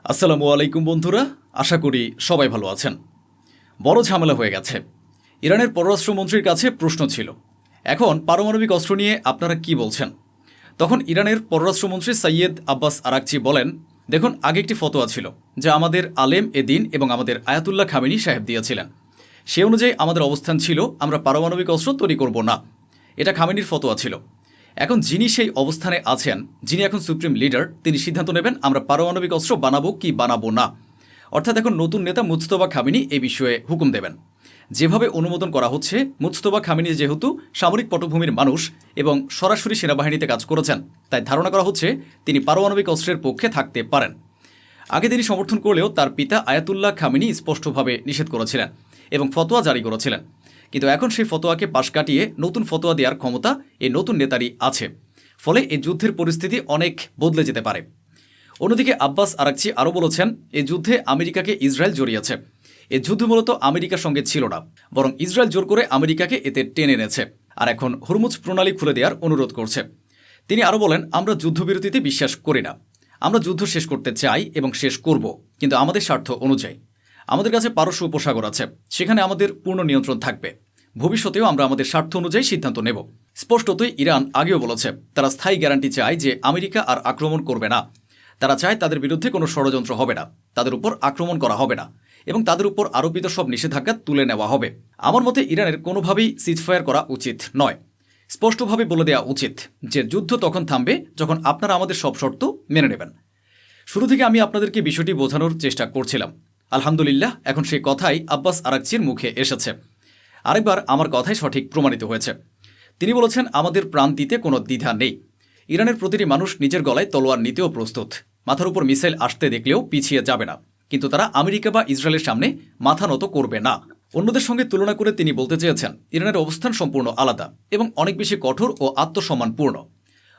আসসালামু আলাইকুম বন্ধুরা, আশা করি সবাই ভালো আছেন। বড় ঝামেলা হয়ে গেছে। ইরানের পররাষ্ট্রমন্ত্রীর কাছে প্রশ্ন ছিল, এখন পারমাণবিক অস্ত্র নিয়ে আপনারা কি বলছেন? তখন ইরানের পররাষ্ট্রমন্ত্রী সৈয়দ আব্বাস আরাকচি বলেন, দেখুন, আগে একটি ফতোয়া ছিল যা আমাদের আলেম এ দিন এবং আমাদের আয়াতুল্লাহ খামেনি সাহেব দিয়েছিলেন। সে অনুযায়ী আমাদের অবস্থান ছিল আমরা পারমাণবিক অস্ত্র তৈরি করব না। এটা খামেনির ফতোয়া ছিল। এখন যিনি সেই অবস্থানে আছেন, যিনি এখন সুপ্রিম লিডার, তিনি সিদ্ধান্ত নেবেন আমরা পারমাণবিক অস্ত্র বানাবো কি বানাবো না। অর্থাৎ এখন নতুন নেতা মুজতবা খামেনি এই বিষয়ে হুকুম দেবেন। যেভাবে অনুমোদন করা হচ্ছে, মুজতবা খামেনি যেহেতু সামরিক পটভূমির মানুষ এবং সরাসরি সেনাবাহিনীতে কাজ করেছেন, তাই ধারণা করা হচ্ছে তিনি পারমাণবিক অস্ত্রের পক্ষে থাকতে পারেন। আগে তিনি সমর্থন করলেও তার পিতা আয়াতুল্লাহ খামেনি স্পষ্টভাবে নিষেধ করেছিলেন এবং ফতোয়া জারি করেছিলেন। কিন্তু এখন সেই ফতোয়াকে পাশ কাটিয়ে নতুন ফতোয়া দেওয়ার ক্ষমতা এই নতুন নেতারই আছে। ফলে এই যুদ্ধের পরিস্থিতি অনেক বদলে যেতে পারে। অন্যদিকে আব্বাস আরাকচি আরও বলেছেন, এই যুদ্ধে আমেরিকাকে ইসরায়েল জড়িয়েছে। এই যুদ্ধ মূলত আমেরিকার সঙ্গে ছিল না, বরং ইসরায়েল জোর করে আমেরিকাকে এতে টেনে এনেছে আর এখন হরমুজ প্রণালী খুলে দেওয়ার অনুরোধ করছে। তিনি আরও বলেন, আমরা যুদ্ধবিরতিতে বিশ্বাস করি না। আমরা যুদ্ধ শেষ করতে চাই এবং শেষ করব, কিন্তু আমাদের স্বার্থ অনুযায়ী। আমাদের কাছে পারস্য উপসাগর আছে, সেখানে আমাদের পূর্ণ নিয়ন্ত্রণ থাকবে। ভবিষ্যতেও আমরা আমাদের স্বার্থ অনুযায়ী সিদ্ধান্ত নেব। স্পষ্টতই ইরান আগেও বলেছে তারা স্থায়ী গ্যারান্টি চায় যে আমেরিকা আর আক্রমণ করবে না। তারা চায় তাদের বিরুদ্ধে কোনো ষড়যন্ত্র হবে না, তাদের উপর আক্রমণ করা হবে না এবং তাদের উপর আরোপিত সব নিষেধাজ্ঞা তুলে নেওয়া হবে। আমার মতে ইরানের কোনোভাবেই সিজফায়ার করা উচিত নয়। স্পষ্টভাবে বলে দেওয়া উচিত যে যুদ্ধ তখন থামবে যখন আপনারা আমাদের সব শর্ত মেনে নেবেন। শুরু থেকে আমি আপনাদেরকে বিষয়টি বোঝানোর চেষ্টা করছিলাম। আলহামদুলিল্লাহ, এখন সেই কথাই আব্বাস আরাকচির মুখে এসেছে। আরেকবার আমার কথাই সঠিক প্রমাণিত হয়েছে। তিনি বলেছেন, আমাদের প্রাণ দিতে কোনো দ্বিধা নেই। ইরানের প্রতিটি মানুষ নিজের গলায় তলোয়ার নিতেও প্রস্তুত। মাথার উপর মিসাইল আসতে দেখলেও পিছিয়ে যাবে না, কিন্তু তারা আমেরিকা বা ইসরায়েলের সামনে মাথা নত করবে না। অন্যদের সঙ্গে তুলনা করে তিনি বলতে চেয়েছেন, ইরানের অবস্থান সম্পূর্ণ আলাদা এবং অনেক বেশি কঠোর ও আত্মসম্মানপূর্ণ।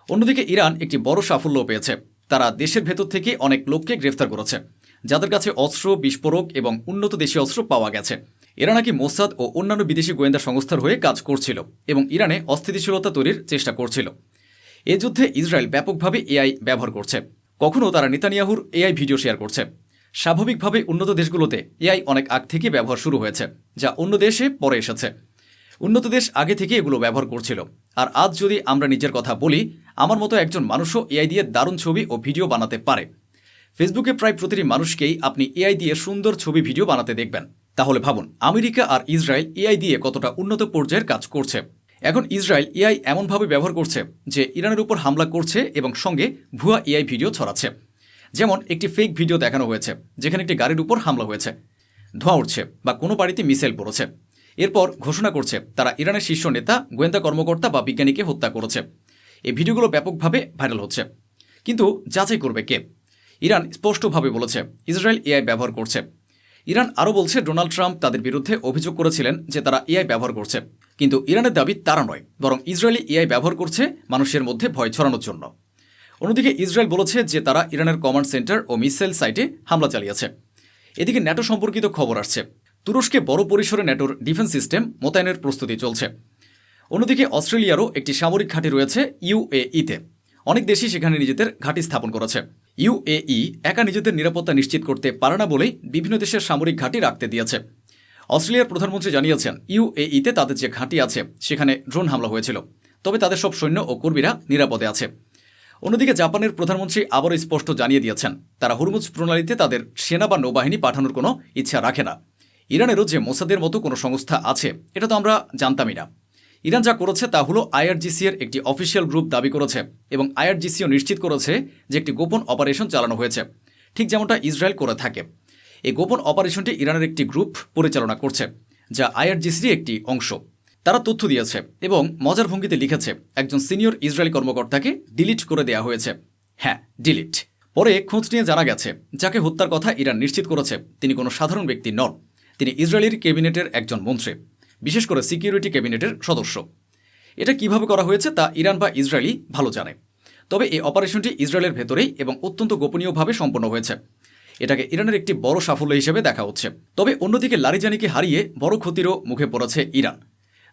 অন্যদিকে ইরান একটি বড় সাফল্য পেয়েছে। তারা দেশের ভেতর থেকে অনেক লোককে গ্রেফতার করেছে, যাদের কাছে অস্ত্র, বিস্ফোরক এবং উন্নত দেশীয় অস্ত্র পাওয়া গেছে। এরা নাকি মোসাদ ও অন্যান্য বিদেশি গোয়েন্দা সংস্থার হয়ে কাজ করছিল এবং ইরানে অস্থিতিশীলতা তৈরির চেষ্টা করছিল। এ যুদ্ধে ইসরায়েল ব্যাপকভাবে এআই ব্যবহার করছে। কখনও তারা নেতানিয়াহুর এআই ভিডিও শেয়ার করছে। স্বাভাবিকভাবে উন্নত দেশগুলোতে এআই অনেক আগ থেকে ব্যবহার শুরু হয়েছে, যা অন্য দেশে পরে এসেছে। উন্নত দেশ আগে থেকে এগুলো ব্যবহার করছিল। আর আজ যদি আমরা নিজের কথা বলি, আমার মতো একজন মানুষও এআই দিয়ে দারুণ ছবি ও ভিডিও বানাতে পারে। ফেসবুকে প্রায় প্রতিটি মানুষকেই আপনি এআই দিয়ে সুন্দর ছবি ভিডিও বানাতে দেখবেন। তাহলে ভাবুন, আমেরিকা আর ইসরায়েল এআই দিয়ে কতটা উন্নত পর্যায়ের কাজ করছে। এখন ইসরায়েল এআই এমনভাবে ব্যবহার করছে যে ইরানের উপর হামলা করছে এবং সঙ্গে ভুয়া এআই ভিডিও ছড়াচ্ছে। যেমন একটি ফেক ভিডিও দেখানো হয়েছে যেখানে একটি গাড়ির উপর হামলা হয়েছে, ধোঁয়া উঠছে বা কোনো বাড়িতে মিসাইল পড়েছে। এরপর ঘোষণা করছে তারা ইরানের শীর্ষ নেতা, গোয়েন্দা কর্মকর্তা বা বিজ্ঞানীকে হত্যা করেছে। এই ভিডিওগুলো ব্যাপকভাবে ভাইরাল হচ্ছে। কিন্তু যাচাই করবে কে? ইরান স্পষ্টভাবে বলেছে ইসরায়েল এআই ব্যবহার করছে। ইরান আরও বলছে ডোনাল্ড ট্রাম্প তাদের বিরুদ্ধে অভিযোগ করেছিলেন যে তারা এআই ব্যবহার করছে, কিন্তু ইরানের দাবি তারা নয়, বরং ইসরায়েলি এআই ব্যবহার করছে মানুষের মধ্যে ভয় ছড়ানোর জন্য। অন্যদিকে ইসরায়েল বলেছে যে তারা ইরানের কমান্ড সেন্টার ও মিসাইল সাইটে হামলা চালিয়েছে। এদিকে ন্যাটো সম্পর্কিত খবর আসছে। তুরস্কে বড় পরিসরে ন্যাটোর ডিফেন্স সিস্টেম মোতায়েনের প্রস্তুতি চলছে। অন্যদিকে অস্ট্রেলিয়ারও একটি সামরিক ঘাঁটি রয়েছে ইউএইতে। অনেক দেশই সেখানে নিজেদের ঘাঁটি স্থাপন করেছে। ইউএই একা নিজেদের নিরাপত্তা নিশ্চিত করতে পারে না বলেই বিভিন্ন দেশের সামরিক ঘাঁটি রাখতে দিয়েছে। অস্ট্রেলিয়ার প্রধানমন্ত্রী জানিয়েছেন, ইউএইতে তাদের যে ঘাঁটি আছে সেখানে ড্রোন হামলা হয়েছিল, তবে তাদের সব সৈন্য ও কর্মীরা নিরাপদে আছে। অন্যদিকে জাপানের প্রধানমন্ত্রী আবারও স্পষ্ট জানিয়ে দিয়েছেন তারা হরমুজ প্রণালীতে তাদের সেনা বা নৌবাহিনী পাঠানোর কোনো ইচ্ছা রাখে না। ইরানেরও যে মোসাদের মতো কোনো সংস্থা আছে এটা তো আমরা জানতামই না। ইরান যা করেছে তা হলো আইআরজিসি এর একটি অফিসিয়াল গ্রুপ দাবি করেছে এবং আইআরজিসিও নিশ্চিত করেছে যে একটি গোপন অপারেশন চালানো হয়েছে, ঠিক যেমনটা ইসরায়েল করে থাকে। এই গোপন অপারেশনটি ইরানের একটি গ্রুপ পরিচালনা করছে, যা আইআরজিসির একটি অংশ। তারা তথ্য দিয়েছে এবং মজার ভঙ্গিতে লিখেছে একজন সিনিয়র ইসরায়েলি কর্মকর্তাকে ডিলিট করে দেওয়া হয়েছে। হ্যাঁ, ডিলিট। পরে খোঁজ নিয়ে জানা গেছে যাকে হত্যার কথা ইরান নিশ্চিত করেছে তিনি কোনো সাধারণ ব্যক্তি নন। তিনি ইসরায়েলির ক্যাবিনেটের একজন মন্ত্রী, বিশেষ করে সিকিউরিটি ক্যাবিনেটের সদস্য। এটা কিভাবে করা হয়েছে তা ইরান বা ইসরায়েলি ভালো জানে। তবে এই অপারেশনটি ইসরায়েলের ভেতরেই এবং অত্যন্ত গোপনীয়ভাবে সম্পন্ন হয়েছে। এটাকে ইরানের একটি বড় সাফল্য হিসেবে দেখা হচ্ছে। তবে অন্যদিকে লারিজানিকে হারিয়ে বড় ক্ষতিরও মুখে পড়েছে ইরান।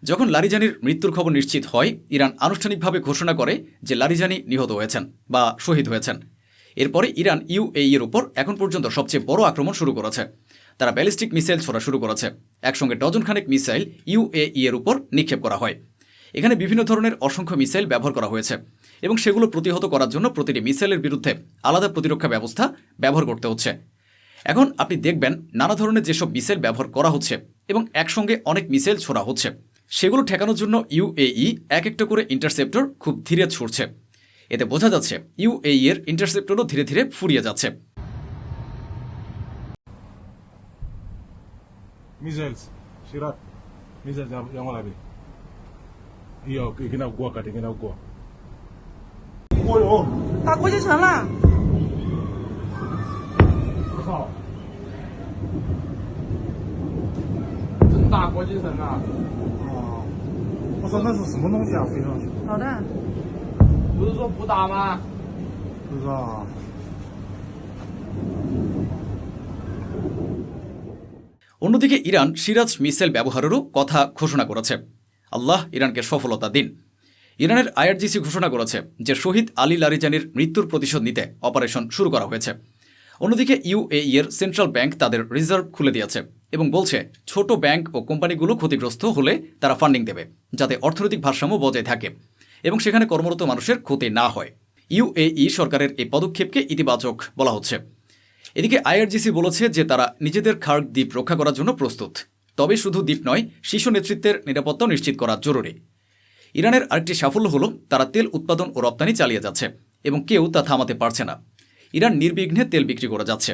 যখন লারিজানির মৃত্যুর খবর নিশ্চিত হয়, ইরান আনুষ্ঠানিকভাবে ঘোষণা করে যে লারিজানি নিহত হয়েছেন বা শহীদ হয়েছেন। এরপরে ইরান ইউএই এর উপর এখন পর্যন্ত সবচেয়ে বড় আক্রমণ শুরু করেছে। তারা ব্যালিস্টিক মিসাইল ছোড়া শুরু করেছে। একসঙ্গে ডজনখানেক মিসাইল ইউএই এর উপর নিক্ষেপ করা হয়। এখানে বিভিন্ন ধরনের অসংখ্য মিসাইল ব্যবহার করা হয়েছে এবং সেগুলো প্রতিহত করার জন্য প্রতিটি মিসাইলের বিরুদ্ধে আলাদা প্রতিরক্ষা ব্যবস্থা ব্যবহার করতে হচ্ছে। এখন আপনি দেখবেন নানা ধরনের যেসব মিসাইল ব্যবহার করা হচ্ছে এবং একসঙ্গে অনেক মিসাইল ছোড়া হচ্ছে, সেগুলো ঠেকানোর জন্য ইউএই এক একটা করে ইন্টারসেপ্টর খুব ধীরে ছুটছে। এতে বোঝা যাচ্ছে ইউএই এর ইন্টারসেপ্টরও ধীরে ধীরে ফুরিয়ে যাচ্ছে। Missiles, Shirak, missiles yang mana ni? Iya, kena gua kat, kena gua. Oh, 打国际城了。我操！真大国际城啊！啊，我操，那是什么东西啊？飞上去？导弹。不是说不打吗？不知道啊。 অন্যদিকে ইরান সিরাজ মিসাইল ব্যবহারেরও কথা ঘোষণা করেছে। আল্লাহ ইরানকে সফলতা দিন। ইরানের আইআরজিসি ঘোষণা করেছে যে শহীদ আলী লারিজানির মৃত্যুর প্রতিশোধ নিতে অপারেশন শুরু করা হয়েছে। অন্যদিকে ইউএই এর সেন্ট্রাল ব্যাংক তাদের রিজার্ভ খুলে দিয়েছে এবং বলছে ছোট ব্যাংক ও কোম্পানিগুলো ক্ষতিগ্রস্ত হলে তারা ফান্ডিং দেবে, যাতে অর্থনৈতিক ভারসাম্য বজায় থাকে এবং সেখানে কর্মরত মানুষের ক্ষতি না হয়। ইউএই সরকারের এই পদক্ষেপকে ইতিবাচক বলা হচ্ছে। এদিকে আইআরজিসি বলেছে যে তারা নিজেদের খার্গ দ্বীপ রক্ষা করার জন্য প্রস্তুত, তবে শুধু দ্বীপ নয়, শীর্ষ নেতৃত্বের নিরাপত্তাও নিশ্চিত করা জরুরি। ইরানের আরেকটি সাফল্য হল তারা তেল উৎপাদন ও রপ্তানি চালিয়ে যাচ্ছে এবং কেউ তা থামাতে পারছে না। ইরান নির্বিঘ্নে তেল বিক্রি করে যাচ্ছে।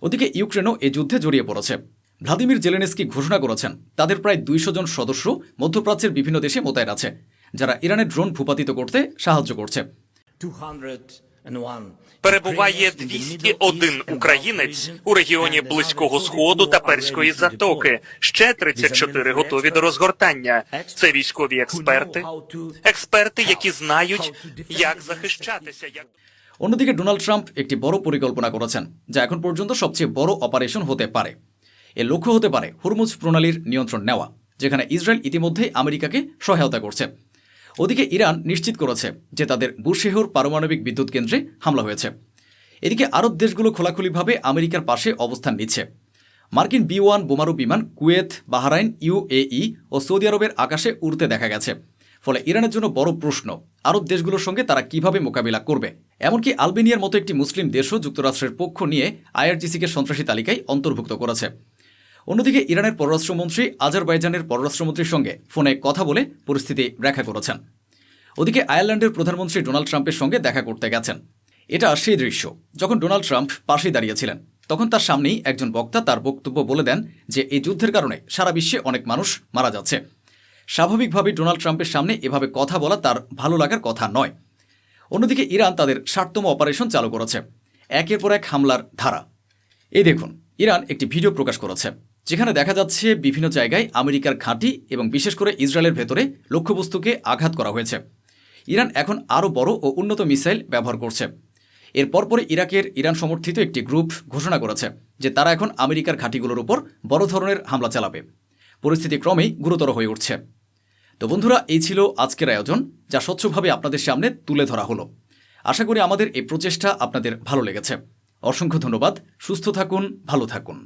ওদিকে ইউক্রেনও এ যুদ্ধে জড়িয়ে পড়েছে। ভ্লাদিমির জেলেনস্কি ঘোষণা করেছেন তাদের প্রায় 200 জন সদস্য মধ্যপ্রাচ্যের বিভিন্ন দেশে মোতায়েন আছে, যারা ইরানের ড্রোন ভূপাতিত করতে সাহায্য করছে। Перебуває 201 українець у регіоні Близького Сходу та Перської затоки. Ще 34 готові до розгортання. Це військові експерти, які знають, як захищатися. অন্যদিকে ডোনাল্ড ট্রাম্প একটি বড় পরিকল্পনা করেছেন, যা এখন পর্যন্ত সবচেয়ে বড় অপারেশন হতে পারে। এর লক্ষ্য হতে পারে হরমুজ প্রণালীর নিয়ন্ত্রণ নেওয়া, যেখানে ইসরায়েল ইতিমধ্যেই আমেরিকাকে সহায়তা করছে। ওদিকে ইরান নিশ্চিত করেছে যে তাদের বুশেহর পারমাণবিক বিদ্যুৎ কেন্দ্রে হামলা হয়েছে। এদিকে আরব দেশগুলো খোলাখুলিভাবে আমেরিকার পাশে অবস্থান নিচ্ছে। মার্কিন B-1 বোমারু বিমান কুয়েত, বাহরাইন, ইউএই ও সৌদি আরবের আকাশে উড়তে দেখা গেছে। ফলে ইরানের জন্য বড় প্রশ্ন আরব দেশগুলোর সঙ্গে তারা কিভাবে মোকাবিলা করবে। এমনকি আলবেনিয়ার মতো একটি মুসলিম দেশও যুক্তরাষ্ট্রের পক্ষ নিয়ে আইআরজিসিকে সন্ত্রাসী তালিকায় অন্তর্ভুক্ত করেছে। অন্যদিকে ইরানের পররাষ্ট্রমন্ত্রী আজারবাইজানের পররাষ্ট্রমন্ত্রীর সঙ্গে ফোনে কথা বলে পরিস্থিতি ব্যাখ্যা করেছেন। ওদিকে আয়ারল্যান্ডের প্রধানমন্ত্রী ডোনাল্ড ট্রাম্পের সঙ্গে দেখা করতে গেছেন। এটা সেই দৃশ্য যখন ডোনাল্ড ট্রাম্প পাশেই দাঁড়িয়েছিলেন। তখন তার সামনেই একজন বক্তা তার বক্তব্য বলে দেন যে এই যুদ্ধের কারণে সারা বিশ্বে অনেক মানুষ মারা যাচ্ছে। স্বাভাবিকভাবেই ডোনাল্ড ট্রাম্পের সামনে এভাবে কথা বলা তার ভালো লাগার কথা নয়। অন্যদিকে ইরান তাদের 60তম অপারেশন চালু করেছে, একের পর এক হামলার ধারা। এই দেখুন, ইরান একটি ভিডিও প্রকাশ করেছে যেখানে দেখা যাচ্ছে বিভিন্ন জায়গায় আমেরিকার ঘাঁটি এবং বিশেষ করে ইসরায়েলের ভেতরে লক্ষ্যবস্তুকে আঘাত করা হয়েছে। ইরান এখন আরও বড় ও উন্নত মিসাইল ব্যবহার করছে। এর পরপরে ইরাকের ইরান সমর্থিত একটি গ্রুপ ঘোষণা করেছে যে তারা এখন আমেরিকার ঘাঁটিগুলোর উপর বড় ধরনের হামলা চালাবে। পরিস্থিতি ক্রমেই গুরুতর হয়ে উঠছে। তো বন্ধুরা, এই ছিল আজকের আয়োজন, যা স্বচ্ছভাবে আপনাদের সামনে তুলে ধরা হলো। আশা করি আমাদের এই প্রচেষ্টা আপনাদের ভালো লেগেছে। অসংখ্য ধন্যবাদ। সুস্থ থাকুন, ভালো থাকুন।